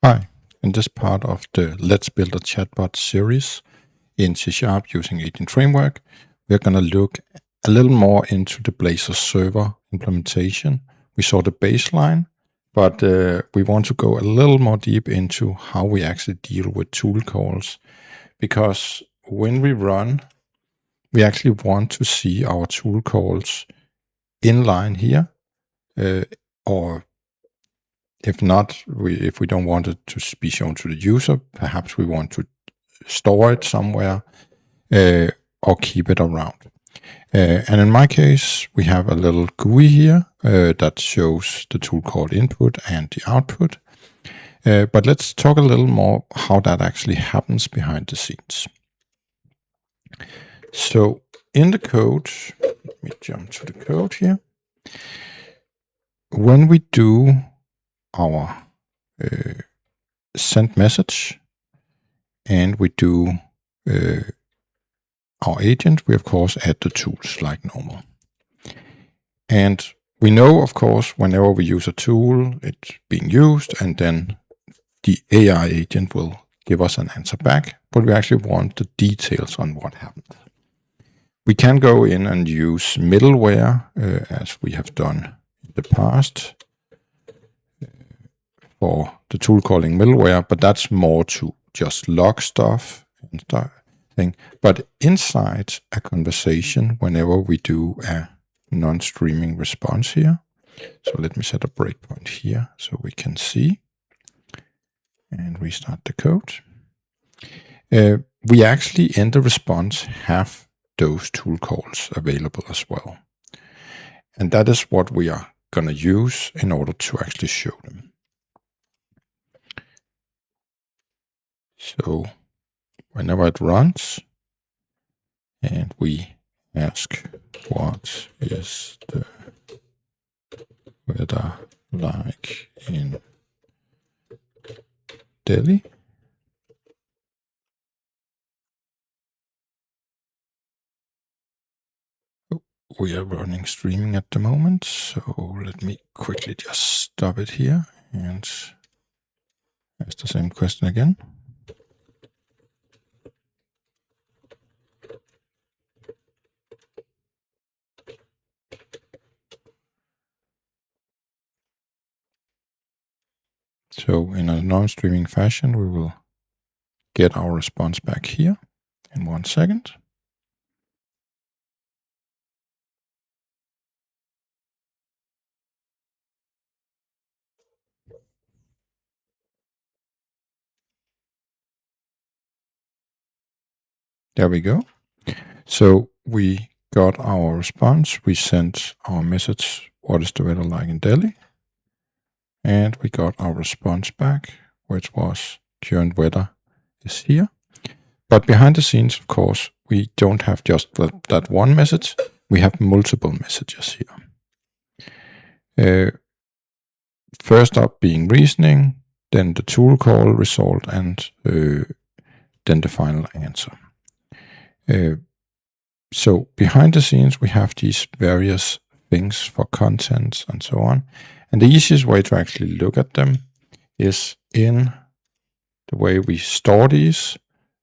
Hi, in this part of the Let's Build a Chatbot series in C# using Agent Framework, we're going to look a little more into the Blazor server implementation. We saw the baseline, but we want to go a little more deep into how we actually deal with tool calls, because when we run, we actually want to see our tool calls inline here, or if not, if we don't want it to be shown to the user, perhaps we want to store it somewhere or keep it around. And in my case, we have a little GUI here that shows the tool call input and the output. But let's talk a little more how that actually happens behind the scenes. So in the code, let me jump to the code here. When we do our send message and we do our agent, we of course add the tools like normal. And we know, of course, whenever we use a tool, it's being used, and then the AI agent will give us an answer back, but we actually want the details on what happened. We can go in and use middleware, as we have done in the past, for the tool calling middleware, but that's more to just log stuff and thing. But inside a conversation, whenever we do a non-streaming response here, so let me set a breakpoint here so we can see and restart the code. We actually in the response have those tool calls available as well. And that is what we are going to use in order to actually show them. So whenever it runs and we ask what is the weather like in Delhi, we are running streaming at the moment, so let me quickly just stop it here and ask the same question again. So in a non-streaming fashion, we will get our response back here in 1 second. There we go. So we got our response. We sent our message, what is the weather like in Delhi? And we got our response back, which was current weather is here. But behind the scenes, of course, we don't have just that one message. We have multiple messages here. First up being reasoning, then the tool call result, and then the final answer. So behind the scenes, we have these various things for content and so on. And the easiest way to actually look at them is in the way we store these.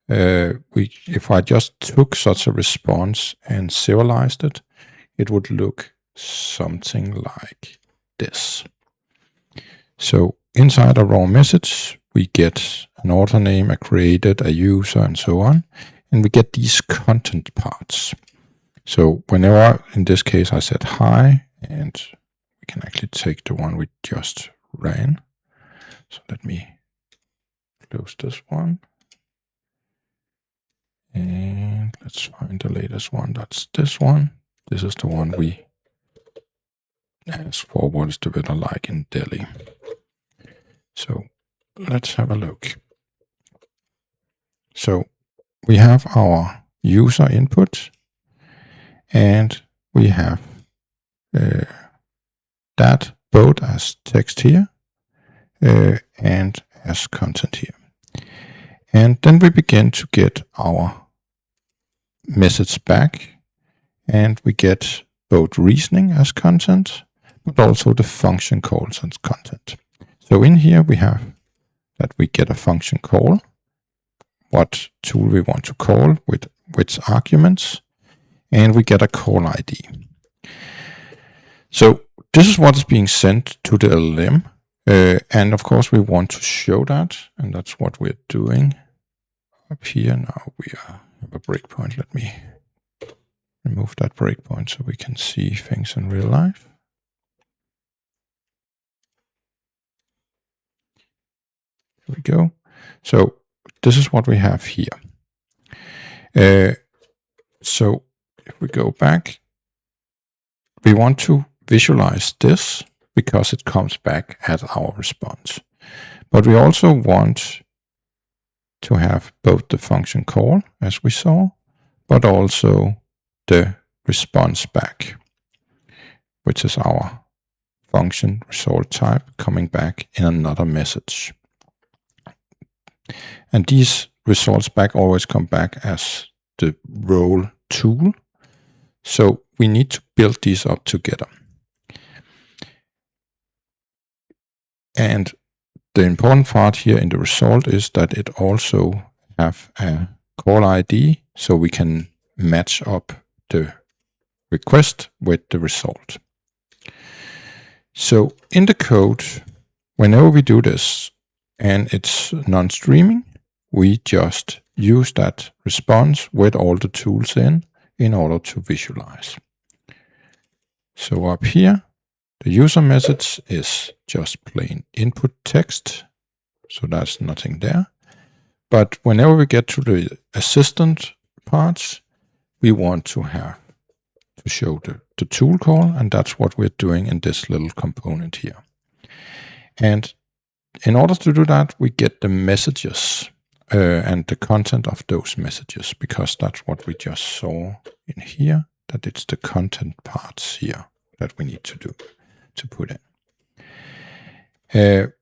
If I just took such a response and serialized it, it would look something like this. So inside a raw message, we get an author name, a created, a user, and so on. And we get these content parts. So whenever, in this case, I said hi, and we can actually take the one we just ran. So let me close this one. And let's find the latest one. That's this one. This is the one we asked for, what is the weather like in Delhi. So let's have a look. So we have our user input, and we have that both as text here and as content here. And then we begin to get our message back, and we get both reasoning as content, but also the function calls as content. So in here we have that we get a function call, what tool we want to call with which arguments, and we get a call ID. So this is what is being sent to the LLM. And of course we want to show that, and that's what we're doing up here. Now we have a breakpoint. Let me remove that breakpoint so we can see things in real life. Here we go. So this is what we have here. So if we go back, we want to visualize this because it comes back as our response. But we also want to have both the function call, as we saw, but also the response back, which is our function result type coming back in another message. And these results back always come back as the role tool. So we need to build these up together. And the important part here in the result is that it also have a call ID, so we can match up the request with the result. So in the code, whenever we do this and it's non-streaming, we just use that response with all the tools in order to visualize. So up here, the user message is just plain input text, so that's nothing there. But whenever we get to the assistant parts, we want to have to show the tool call, and that's what we're doing in this little component here. And in order to do that, we get the messages and the content of those messages, because that's what we just saw in here, that it's the content parts here that we need to do, to put in.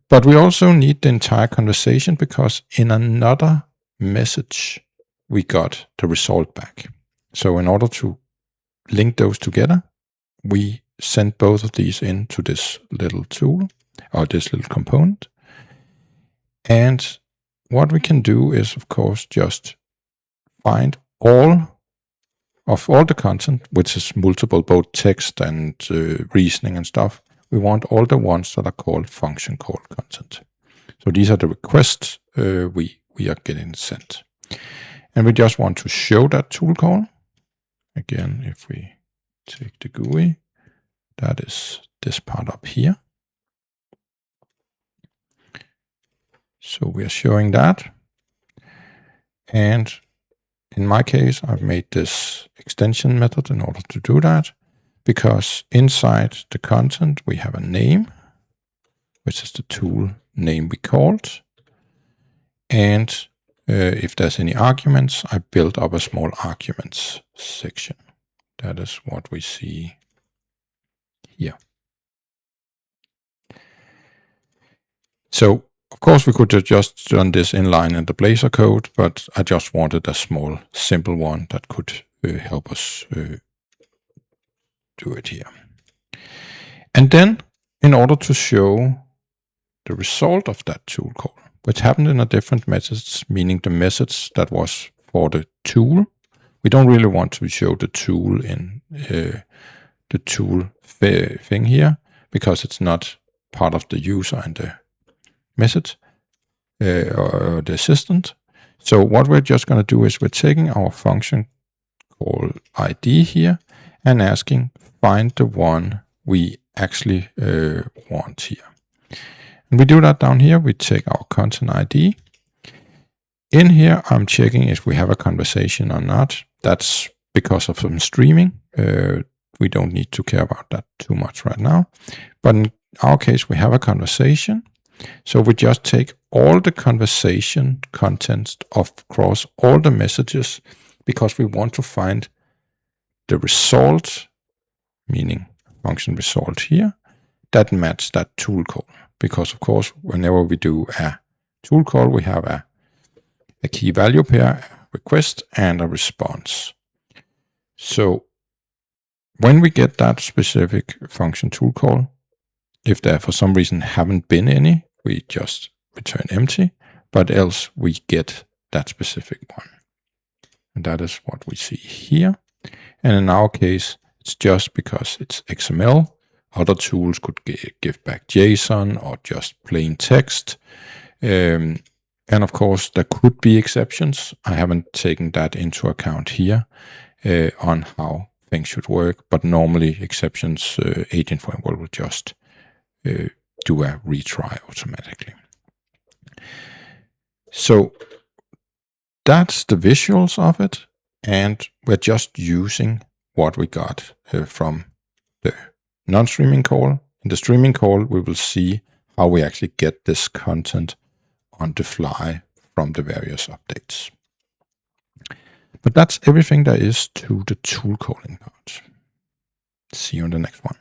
But we also need the entire conversation, because in another message, we got the result back. So in order to link those together, we send both of these into this little tool, or this little component. And what we can do is, of course, just find all the content, which is multiple, both text and reasoning and stuff. We want all the ones that are called function call content. So these are the requests we are getting sent. And we just want to show that tool call. Again, if we take the GUI, that is this part up here. So we are showing that. And in my case, I've made this extension method in order to do that, because inside the content, we have a name, which is the tool name we called. And if there's any arguments, I build up a small arguments section. That is what we see here. So, of course, we could have just done this inline in the Blazor code, but I just wanted a small, simple one that could help us do it here. And then, in order to show the result of that tool call, which happened in a different message, meaning the message that was for the tool, we don't really want to show the tool in the tool thing here, because it's not part of the user and the message or the assistant. So what we're just going to do is we're taking our function call ID here and asking find the one we actually want here. And we do that down here. We take our content ID. In here, I'm checking if we have a conversation or not. That's because of some streaming. We don't need to care about that too much right now. But in our case, we have a conversation. So we just take all the conversation contents across all the messages, because we want to find the result, meaning function result here, that match that tool call. Because of course, whenever we do a tool call, we have a key value pair, request, and a response. So when we get that specific function tool call, if there for some reason haven't been any, we just return empty, but else we get that specific one. And that is what we see here. And in our case, it's just because it's XML. Other tools could give back JSON or just plain text. And of course, there could be exceptions. I haven't taken that into account here on how things should work, but normally exceptions, Agent Framework will just do a retry automatically. So that's the visuals of it, and we're just using what we got from the non-streaming call. In the streaming call, we will see how we actually get this content on the fly from the various updates. But that's everything there is to the tool calling part. See you in the next one.